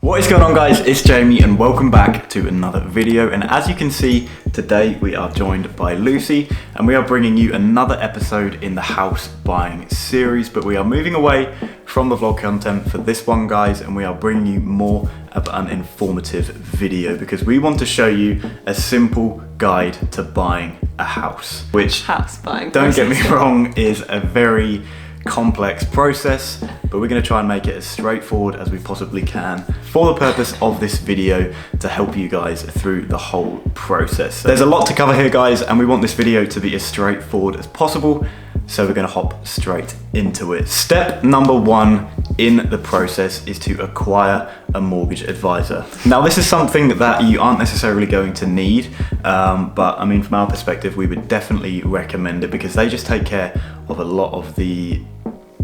What is going on, guys? It's Jamie and welcome back to another video. And as you can see, today we are joined by Lucy and we are bringing you another episode in the house buying series, but we are moving away from the vlog content for this one, guys, and we are bringing you more of an informative video because we want to show you a simple guide to buying a house, which, house buying don't get me wrong, is a very complex process, but we're going to try and make it as straightforward as we possibly can for the purpose of this video to help you guys through the whole process. There's a lot to cover here, guys, and we want this video to be as straightforward as possible, so we're going to hop straight into it. Step number one in the process is to acquire a mortgage advisor. Now, this is something that you aren't necessarily going to need, but I mean, from our perspective, we would definitely recommend it because they just take care of a lot of the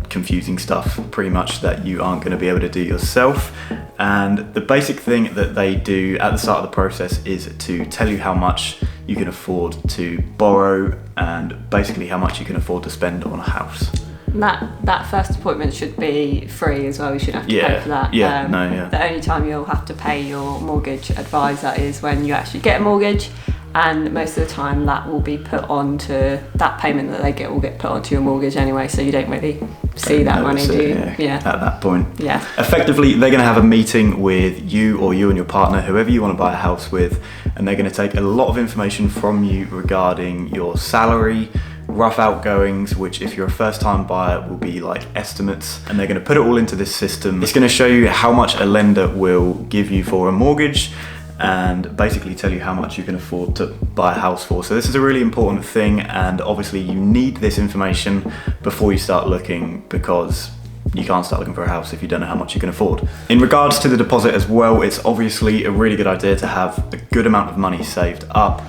confusing stuff pretty much that you aren't going to be able to do yourself. And the basic thing that they do at the start of the process is to tell you how much you can afford to borrow and basically how much you can afford to spend on a house. That first appointment should be free as well. You shouldn't have to pay for that. The only time you'll have to pay your mortgage advisor is when you actually get a mortgage, and most of the time that will be put onto that payment that they get will get put onto your mortgage anyway, so you don't really see that money, do you? Yeah. At that point. Yeah. Effectively, they're going to have a meeting with you or you and your partner, whoever you want to buy a house with, and they're going to take a lot of information from you regarding your salary, rough outgoings, which if you're a first-time buyer will be like estimates, and they're going to put it all into this system. It's going to show you how much a lender will give you for a mortgage and basically tell you how much you can afford to buy a house for. So this is a really important thing, and obviously you need this information before you start looking, because you can't start looking for a house if you don't know how much you can afford. In regards to the deposit as well, it's obviously a really good idea to have a good amount of money saved up.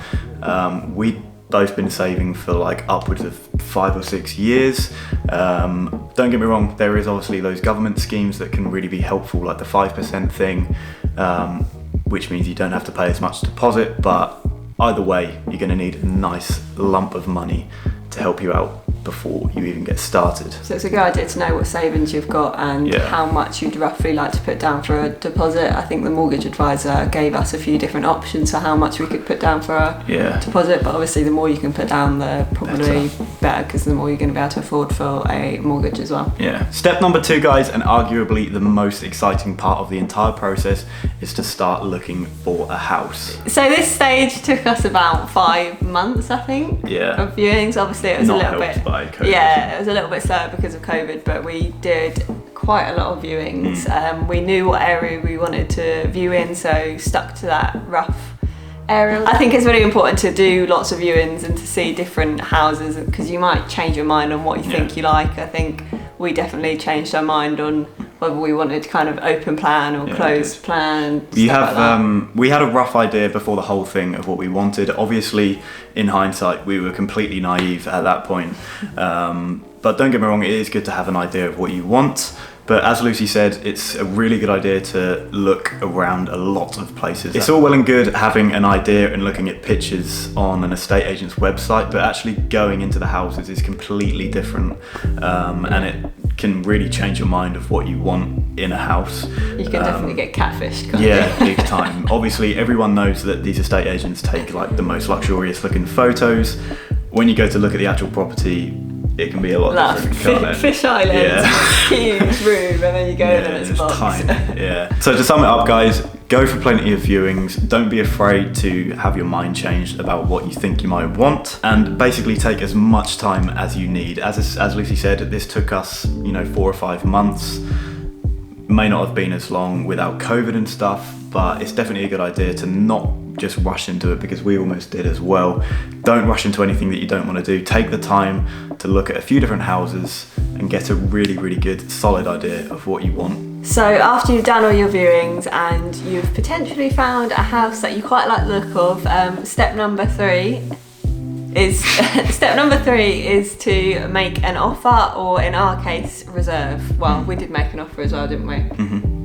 We've both been saving for like upwards of 5 or 6 years. Don't get me wrong, there is obviously those government schemes that can really be helpful, like the 5% thing, which means you don't have to pay as much deposit, but either way, you're going to need a nice lump of money to help you out before you even get started. So it's a good idea to know what savings you've got and how much you'd roughly like to put down for a deposit. I think the mortgage advisor gave us a few different options for how much we could put down for a deposit, but obviously the more you can put down, the probably better, because the more you're going to be able to afford for a mortgage as well. Yeah. Step number 2, guys, and arguably the most exciting part of the entire process, is to start looking for a house. So this stage took us about 5 months, I think, of viewings. Obviously it was a little bit COVID. Yeah, it was a little bit slower because of COVID, but we did quite a lot of viewings. We knew what area we wanted to view in, so stuck to that rough area. I think it's really important to do lots of viewings and to see different houses, because you might change your mind on what you think you like. I think we definitely changed our mind on whether we wanted kind of open plan or closed plan. We had a rough idea before the whole thing of what we wanted. Obviously, in hindsight, we were completely naive at that point. But don't get me wrong, it is good to have an idea of what you want. But as Lucy said, it's a really good idea to look around a lot of places. It's all well and good having an idea and looking at pictures on an estate agent's website, but actually going into the houses is completely different. And it can really change your mind of what you want in a house. You can definitely get catfished, can't you? Big time. Obviously, everyone knows that these estate agents take like the most luxurious looking photos. When you go to look at the actual property, it can be a lot different, can't it? Fish Island, huge room, and then you go in and it's a box. Tiny. So to sum it up, guys, go for plenty of viewings. Don't be afraid to have your mind changed about what you think you might want, and basically take as much time as you need. As Lucy said, this took us 4 or 5 months. May not have been as long without COVID and stuff, but it's definitely a good idea to not just rush into it, because we almost did as well. Don't rush into anything that you don't want to do. Take the time to look at a few different houses and get a really, really good, solid idea of what you want. So after you've done all your viewings and you've potentially found a house that you quite like the look of, step number 3 is to make an offer, or in our case, reserve. We did make an offer as well, didn't we?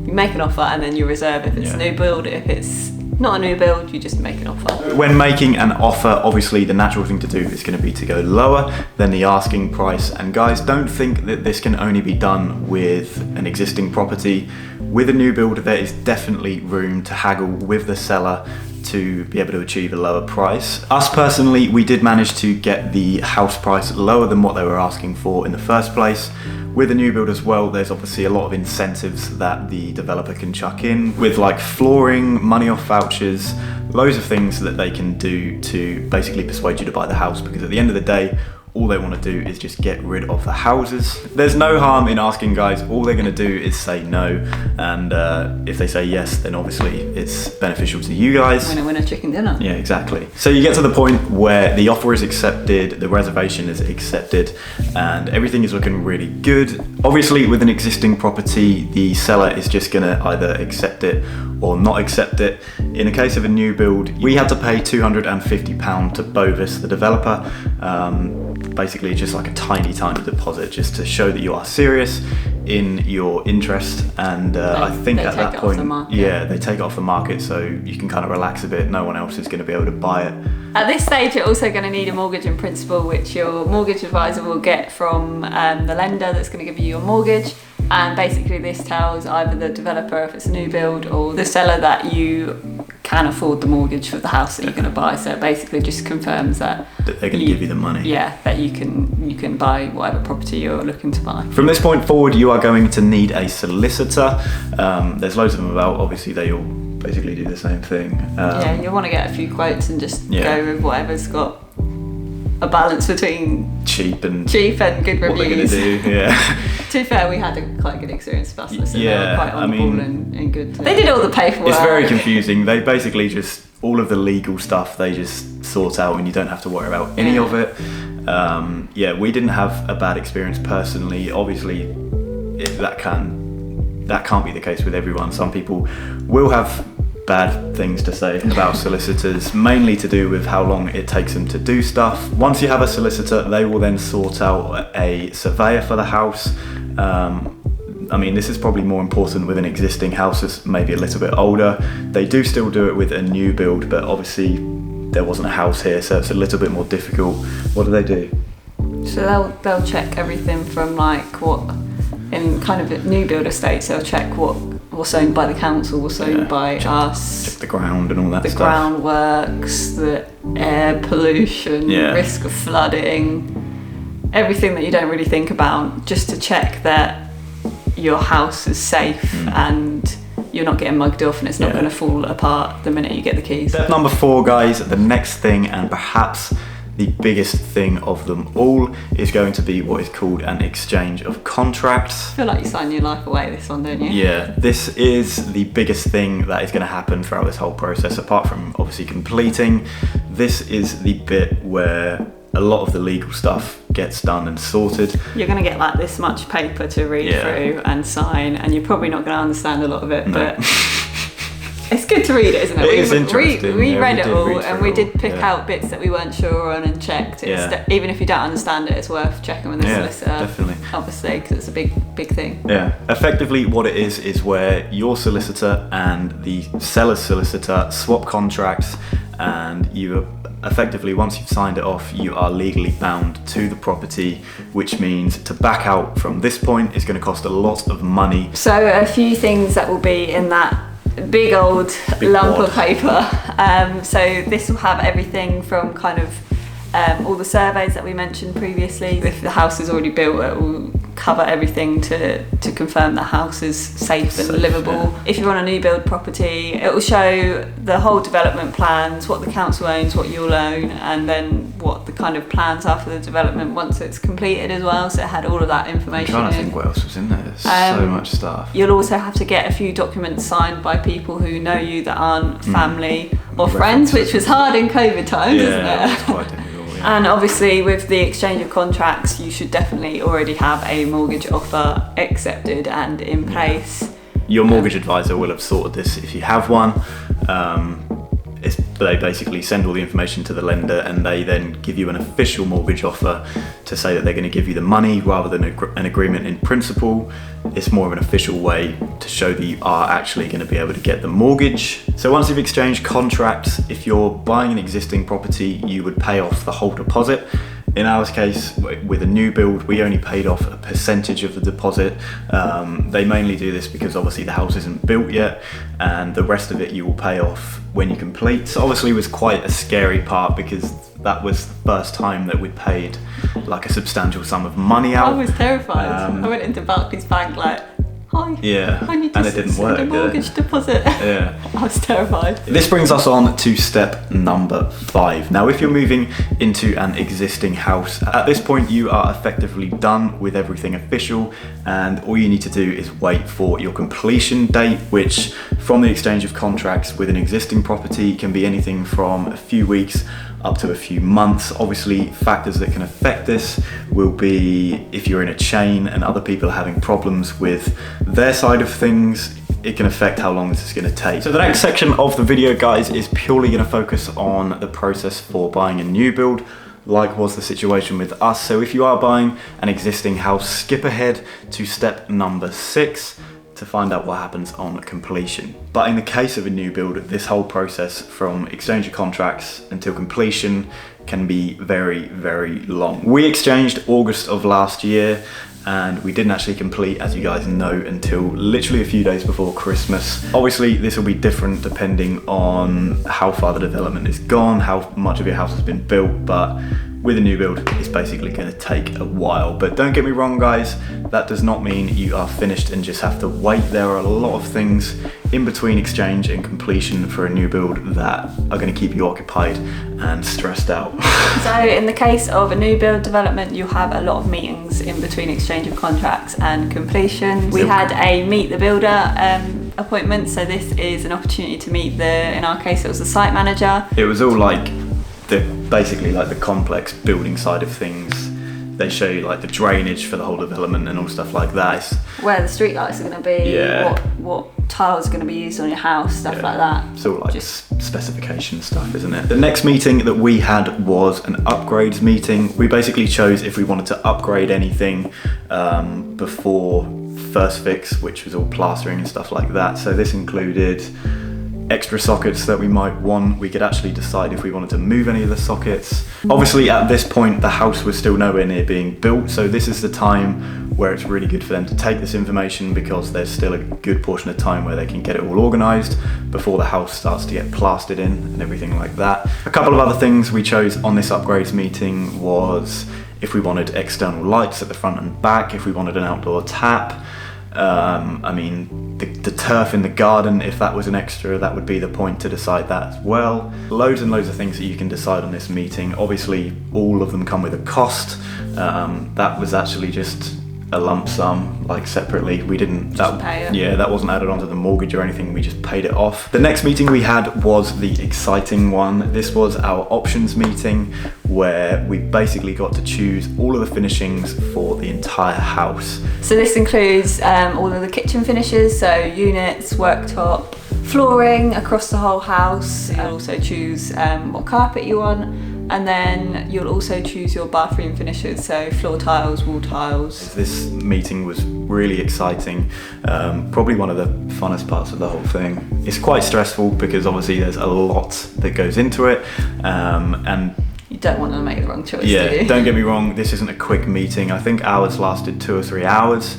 You make an offer and then you reserve if it's new build. If it's not a new build, you just make an offer. When making an offer, obviously the natural thing to do is going to be to go lower than the asking price. And guys, don't think that this can only be done with an existing property. With a new build, there is definitely room to haggle with the seller to be able to achieve a lower price. Us personally, we did manage to get the house price lower than what they were asking for in the first place. With a new build as well, there's obviously a lot of incentives that the developer can chuck in with, like flooring, money off vouchers, loads of things that they can do to basically persuade you to buy the house, because at the end of the day, all they want to do is just get rid of the houses. There's no harm in asking, guys. All they're going to do is say no, and if they say yes, then obviously it's beneficial to you guys. Winner, winner, chicken dinner. Yeah, exactly. So you get to the point where the offer is accepted, the reservation is accepted, and everything is looking really good. Obviously, with an existing property, the seller is just going to either accept it or not accept it. In the case of a new build, we had to pay £250 to Bovis, the developer. Basically just like a tiny deposit, just to show that you are serious in your interest. And I think at that point, yeah, they take it off the market, so you can kind of relax a bit. No one else is going to be able to buy it. At this stage, you're also going to need a mortgage in principle, which your mortgage advisor will get from the lender that's going to give you your mortgage. And basically this tells either the developer, if it's a new build, or the seller that you can afford the mortgage for the house that you're going to buy. So it basically just confirms that they're going to give you the money. Yeah, that you can buy whatever property you're looking to buy. From this point forward, you are going to need a solicitor. There's loads of them about. Obviously, they all basically do the same thing. Yeah, you'll want to get a few quotes and just go with whatever's got a balance between cheap and good reviews. What they're going to do, yeah. To be fair, we had a quite good experience with us. Listen, yeah, they were quite on the ball and good. They did all the paperwork. It's very confusing. They basically just, all of the legal stuff, they just sort out and you don't have to worry about any of it. Yeah, we didn't have a bad experience personally. Obviously, that can't be the case with everyone. Some people will have bad things to say about solicitors, mainly to do with how long it takes them to do stuff. Once you have a solicitor, they will then sort out a surveyor for the house. I mean, this is probably more important with an existing house that's maybe a little bit older. They do still do it with a new build, but obviously there wasn't a house here, so it's a little bit more difficult. What do they do? So they'll check everything from like what, in kind of new build estates, they'll check what's owned by the council, what's owned by us. Check the ground and all that stuff. The groundworks, the air pollution, risk of flooding, everything that you don't really think about, just to check that your house is safe and you're not getting mugged off and it's not going to fall apart the minute you get the keys. Step number 4, guys, the next thing, and perhaps the biggest thing of them all, is going to be what is called an exchange of contracts. I feel like you sign your life away this one, don't you? Yeah, this is the biggest thing that is going to happen throughout this whole process, apart from obviously completing. This is the bit where a lot of the legal stuff gets done and sorted. You're going to get like this much paper to read through and sign, and you're probably not going to understand a lot of it, but it's good to read it, isn't it? It is interesting. We read it all, and we did pick out bits that we weren't sure on and checked. Even if you don't understand it, it's worth checking with the solicitor. Definitely. Obviously, because it's a big thing. Yeah. Effectively, what it is where your solicitor and the seller's solicitor swap contracts, and you effectively, once you've signed it off, you are legally bound to the property, which means to back out from this point is going to cost a lot of money. So a few things that will be in that big lump of paper. So this will have everything from kind of all the surveys that we mentioned previously. If the house is already built, it will cover everything to confirm the house is safe and livable. Yeah. If you're on a new build property, it will show the whole development plans, what the council owns, what you'll own, and then what the kind of plans are for the development once it's completed as well. So it had all of that information. I'm trying to think what else was in there. There's so much stuff. You'll also have to get a few documents signed by people who know you that aren't family or friends, which was hard in COVID times, isn't it? That's quite difficult. And obviously with the exchange of contracts, you should definitely already have a mortgage offer accepted and in place. Your mortgage advisor will have sorted this if you have one. It's they basically send all the information to the lender, and they then give you an official mortgage offer to say that they're going to give you the money rather than an agreement in principle. It's more of an official way to show that you are actually going to be able to get the mortgage. So once you've exchanged contracts, if you're buying an existing property, you would pay off the whole deposit. In our case, with a new build, we only paid off a percentage of the deposit. They mainly do this because obviously the house isn't built yet, and the rest of it you will pay off when you complete. So obviously it was quite a scary part because that was the first time that we paid like a substantial sum of money out. I was terrified. I went into Barclays Bank like, hi, yeah, I need to and it didn't send work, a mortgage deposit. Yeah. I was terrified. This brings us on to step number 5. Now, if you're moving into an existing house, at this point you are effectively done with everything official, and all you need to do is wait for your completion date, which from the exchange of contracts with an existing property can be anything from a few weeks up to a few months. Obviously, factors that can affect this will be if you're in a chain and other people are having problems with their side of things. It can affect how long this is going to take. So the next section of the video, guys, is purely going to focus on the process for buying a new build, like was the situation with us. So if you are buying an existing house, skip ahead to step number 6 to find out what happens on completion. But in the case of a new build, this whole process from exchange of contracts until completion can be very, very long. We exchanged August of last year, and we didn't actually complete, as you guys know, until literally a few days before Christmas. Obviously, this will be different depending on how far the development is gone, how much of your house has been built, but with a new build, it's basically going to take a while. But don't get me wrong, guys, that does not mean you are finished and just have to wait. There are a lot of things in between exchange and completion for a new build that are going to keep you occupied and stressed out. So in the case of a new build development, you have a lot of meetings in between exchange of contracts and completion. We had a meet the builder appointment, so this is an opportunity to meet in our case it was the site manager. It was all like basically like the complex building side of things. They show you like the drainage for the whole development and all stuff like that. It's where the street lights are going to be, yeah, what tiles are going to be used on your house, stuff like that. It's all like just specification stuff, isn't it? The next meeting that we had was an upgrades meeting. We basically chose if we wanted to upgrade anything before first fix, which was all plastering and stuff like that. So this included extra sockets that we might want. We could actually decide if we wanted to move any of the sockets. Obviously at this point the house was still nowhere near being built, so this is the time where it's really good for them to take this information, because there's still a good portion of time where they can get it all organised before the house starts to get plastered in and everything like that. A couple of other things we chose on this upgrades meeting was if we wanted external lights at the front and back, if we wanted an outdoor tap. I mean, the turf in the garden, if that was an extra, that would be the point to decide that as well. Loads and loads of things that you can decide on this meeting. Obviously, all of them come with a cost. That was actually just a lump sum, like separately. We didn't, that wasn't added onto the mortgage or anything, we just paid it off. The next meeting we had was the exciting one. This was our options meeting, where we basically got to choose all of the finishings for the entire house. So this includes all of the kitchen finishes, so units, worktop, flooring across the whole house. You'll also choose what carpet you want, and then you'll also choose your bathroom finishes, so floor tiles, wall tiles. This meeting was really exciting, probably one of the funnest parts of the whole thing. It's quite stressful because obviously there's a lot that goes into it, and you don't want to make the wrong choice, do yeah, you? Don't get me wrong, this isn't a quick meeting. I think ours lasted 2 or 3 hours.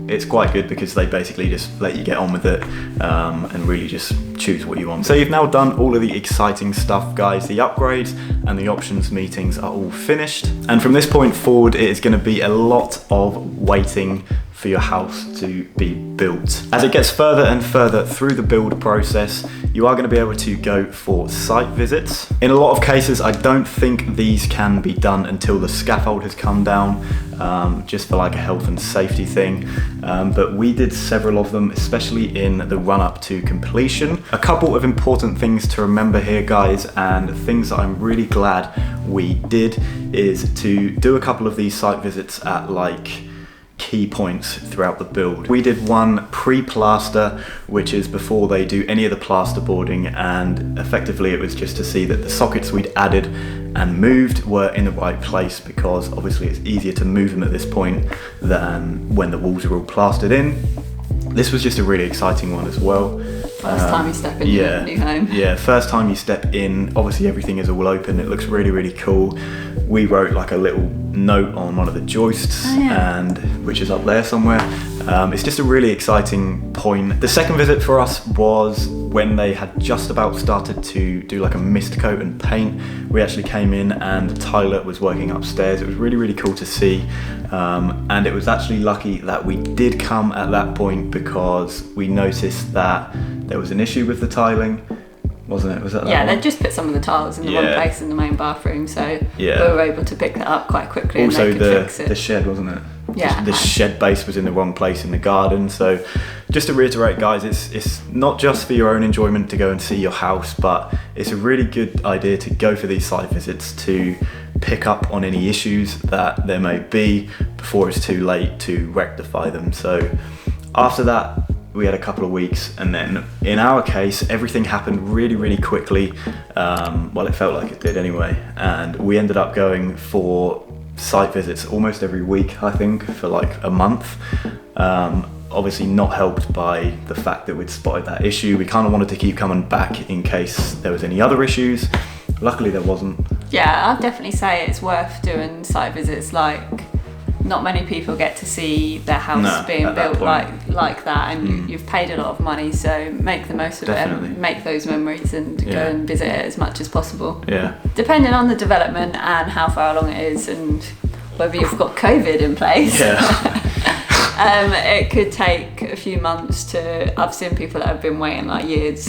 It's quite good because they basically just let you get on with it and really just choose what you want. So you've now done all of the exciting stuff, guys. The upgrades and the options meetings are all finished. And from this point forward, it is going to be a lot of waiting for your house to be built. As it gets further and further through the build process, you are going to be able to go for site visits. In a lot of cases, I don't think these can be done until the scaffold has come down, just for like a health and safety thing. But we did several of them, especially in the run up to completion. A couple of important things to remember here, guys, and things that I'm really glad we did, is to do a couple of these site visits at like key points throughout the build. We did one pre-plaster, which is before they do any of the plasterboarding, and effectively it was just to see that the sockets we'd added and moved were in the right place, because obviously it's easier to move them at this point than when the walls are all plastered in. This was just a really exciting one as well. First time you step in your new home. Yeah, first time you step in, obviously everything is all open. It looks really, really cool. We wrote like a little note on one of the joists, and which is up there somewhere. It's just a really exciting point. The second visit for us was when they had just about started to do like a mist coat and paint. We actually came in and Tyler was working upstairs. It was really, really cool to see. And it was actually lucky that we did come at that point, because we noticed that there was an issue with the tiling, wasn't it? Was that they just put some of the tiles in the wrong place in the main bathroom, so we were able to pick that up quite quickly. Also, and they could fix it. The shed, wasn't it? Yeah. The shed base was in the wrong place in the garden. So just to reiterate, guys, it's not just for your own enjoyment to go and see your house, but it's a really good idea to go for these site visits to pick up on any issues that there may be before it's too late to rectify them. So after that, we had a couple of weeks, and then in our case, everything happened really, really quickly. Well, it felt like it did anyway. And we ended up going for site visits almost every week, I think, for like a month. Obviously not helped by the fact that we'd spotted that issue. We kind of wanted to keep coming back in case there was any other issues. Luckily there wasn't. Yeah, I'd definitely say it's worth doing site visits. Like, not many people get to see their house being built like that, and you've paid a lot of money, so make the most of it and make those memories and go and visit it as much as possible. Yeah. Depending on the development and how far along it is, and whether you've got COVID in place. Yeah. It could take a few months to. I've seen people that have been waiting like years,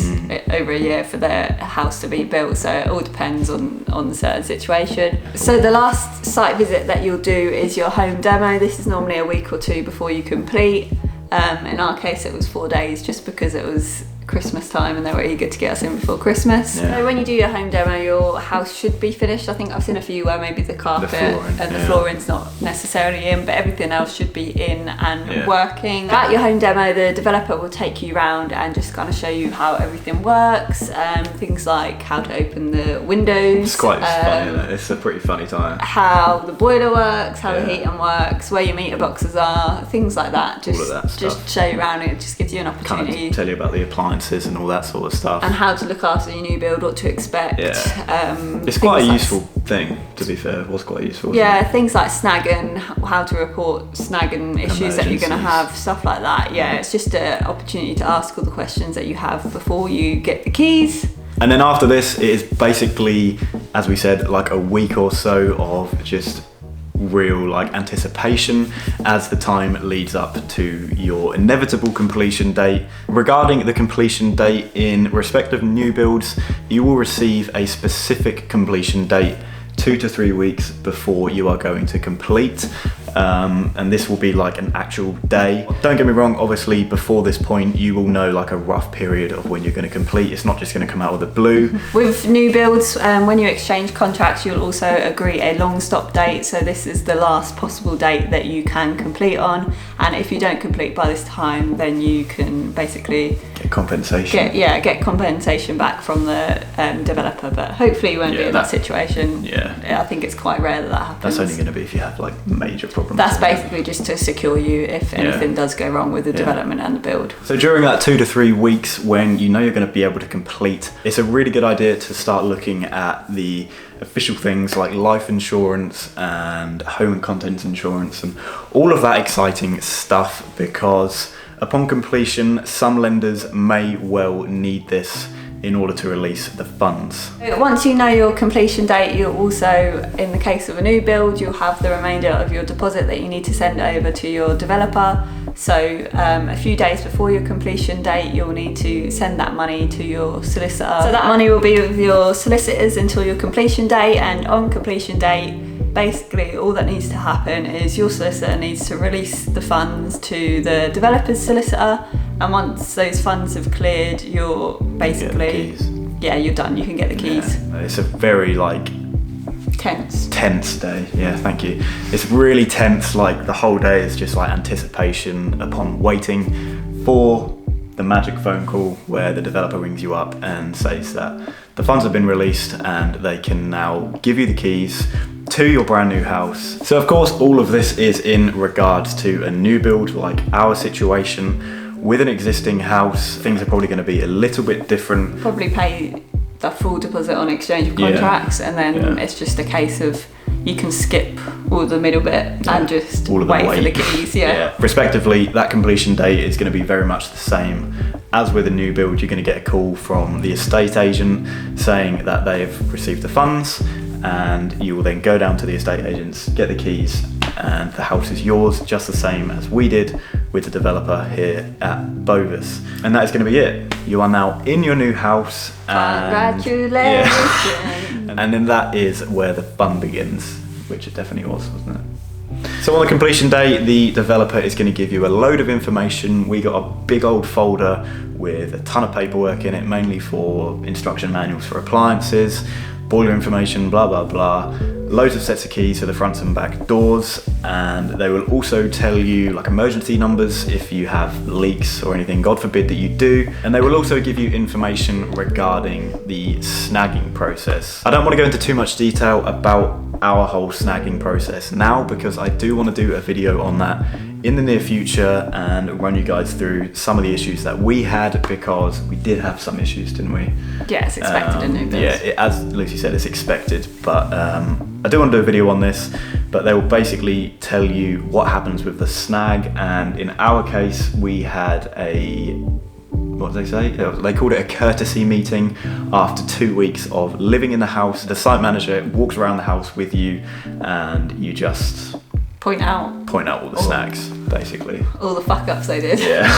over a year, for their house to be built. So it all depends on the certain situation. So the last site visit that you'll do is your home demo. This is normally a week or two before you complete. In our case, it was 4 days, just because it was Christmas time and they were eager to get us in before Christmas. Yeah. So when you do your home demo, your house should be finished. I think I've seen a few where maybe the carpet and the flooring's not necessarily in, but everything else should be in and working. At your home demo, the developer will take you around and just kind of show you how everything works, things like how to open the windows. It's quite funny, isn't it? It's a pretty funny time. How the boiler works, how the heating works, where your meter boxes are, things like that. Just, all of that stuff. Just show you around. It just gives you an opportunity. Kind of tell you about the appliances and all that sort of stuff, and how to look after your new build, what to expect. It's quite a useful thing, to be fair. It was quite useful. Things like snagging, how to report snagging issues that you're going to have, stuff like that. It's just an opportunity to ask all the questions that you have before you get the keys. And then after this, it is basically, as we said, like a week or so of just real like anticipation as the time leads up to your inevitable completion date. Regarding the completion date, in respect of new builds, you will receive a specific completion date 2 to 3 weeks before you are going to complete. And this will be like an actual day. Don't get me wrong, obviously before this point you will know like a rough period of when you're going to complete. It's not just going to come out of the blue. With new builds, when you exchange contracts, you'll also agree a long stop date. So this is the last possible date that you can complete on, and if you don't complete by this time, then you can basically get compensation. Get compensation back from the developer, but hopefully you won't be in that situation. I think it's quite rare that happens. That's only going to be if you have like major problems. That's basically just to secure you if anything does go wrong with the development and the build. So during that 2 to 3 weeks when you know you're going to be able to complete, it's a really good idea to start looking at the official things like life insurance and home and contents insurance and all of that exciting stuff, because upon completion some lenders may well need this in order to release the funds. Once you know your completion date, you'll also, in the case of a new build, you'll have the remainder of your deposit that you need to send over to your developer. So a few days before your completion date, you'll need to send that money to your solicitor. So that money will be with your solicitors until your completion date, and on completion date, basically all that needs to happen is your solicitor needs to release the funds to the developer's solicitor, and once those funds have cleared, you're basically you're done. You can get the keys. It's a very like Tense day, yeah, thank you. It's really tense, like the whole day is just like anticipation upon waiting for the magic phone call where the developer rings you up and says that the funds have been released and they can now give you the keys to your brand new house. So of course all of this is in regards to a new build like our situation. With an existing house, things are probably going to be a little bit different. Probably pay the full deposit on exchange of contracts, and then it's just a case of you can skip all the middle bit and just wait for the keys. Respectively, that completion date is going to be very much the same as with a new build. You're going to get a call from the estate agent saying that they've received the funds, and you will then go down to the estate agents, get the keys, and the house is yours, just the same as we did with the developer here at Bovis. And that is going to be it. You are now in your new house. Congratulations! And then that is where the fun begins, which it definitely was, wasn't it? So on the completion day, the developer is going to give you a load of information. We got a big old folder with a ton of paperwork in it, mainly for instruction manuals for appliances, boiler information, blah, blah, blah. Loads of sets of keys for the front and back doors, and they will also tell you like emergency numbers if you have leaks or anything, God forbid that you do. And they will also give you information regarding the snagging process. I don't want to go into too much detail about our whole snagging process now, because I do want to do a video on that in the near future and run you guys through some of the issues that we had, because we did have some issues, didn't we? Yeah, it's expected in new builds. Yeah, as Lucy said, it's expected, but I do want to do a video on this, but they will basically tell you what happens with the snag. And in our case, we had what did they say? They called it a courtesy meeting after 2 weeks of living in the house. The site manager walks around the house with you and you just point out all the snags, basically. All the fuck ups they did. Yeah.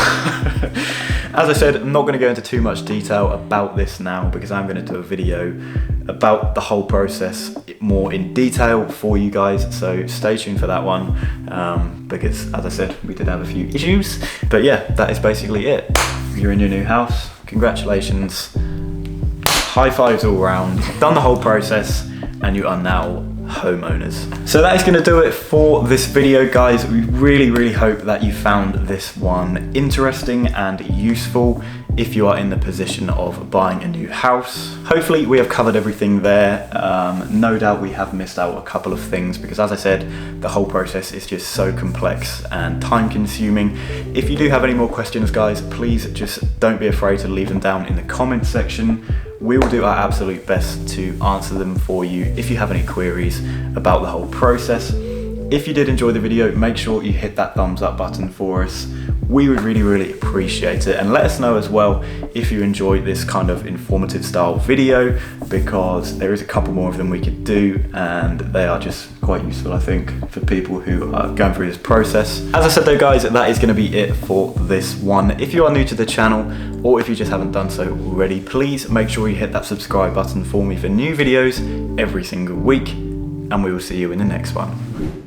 As I said, I'm not going to go into too much detail about this now, because I'm going to do a video about the whole process more in detail for you guys. So stay tuned for that one, because as I said, we did have a few issues. But yeah, that is basically it. You're in your new house. Congratulations. High fives all round. Done the whole process, and you are now homeowners. So that is going to do it for this video, guys. We really hope that you found this one interesting and useful if you are in the position of buying a new house. Hopefully we have covered everything there. No doubt we have missed out a couple of things, because as I said, the whole process is just so complex and time consuming. If you do have any more questions, guys, please just don't be afraid to leave them down in the comments section. We will do our absolute best to answer them for you if you have any queries about the whole process. If you did enjoy the video, make sure you hit that thumbs up button for us. We would really appreciate it, and let us know as well if you enjoyed this kind of informative style video, because there is a couple more of them we could do, and they are just quite useful, I think, for people who are going through this process. As I said though, guys, that is going to be it for this one. If you are new to the channel, or if you just haven't done so already, please make sure you hit that subscribe button for me for new videos every single week, and we will see you in the next one.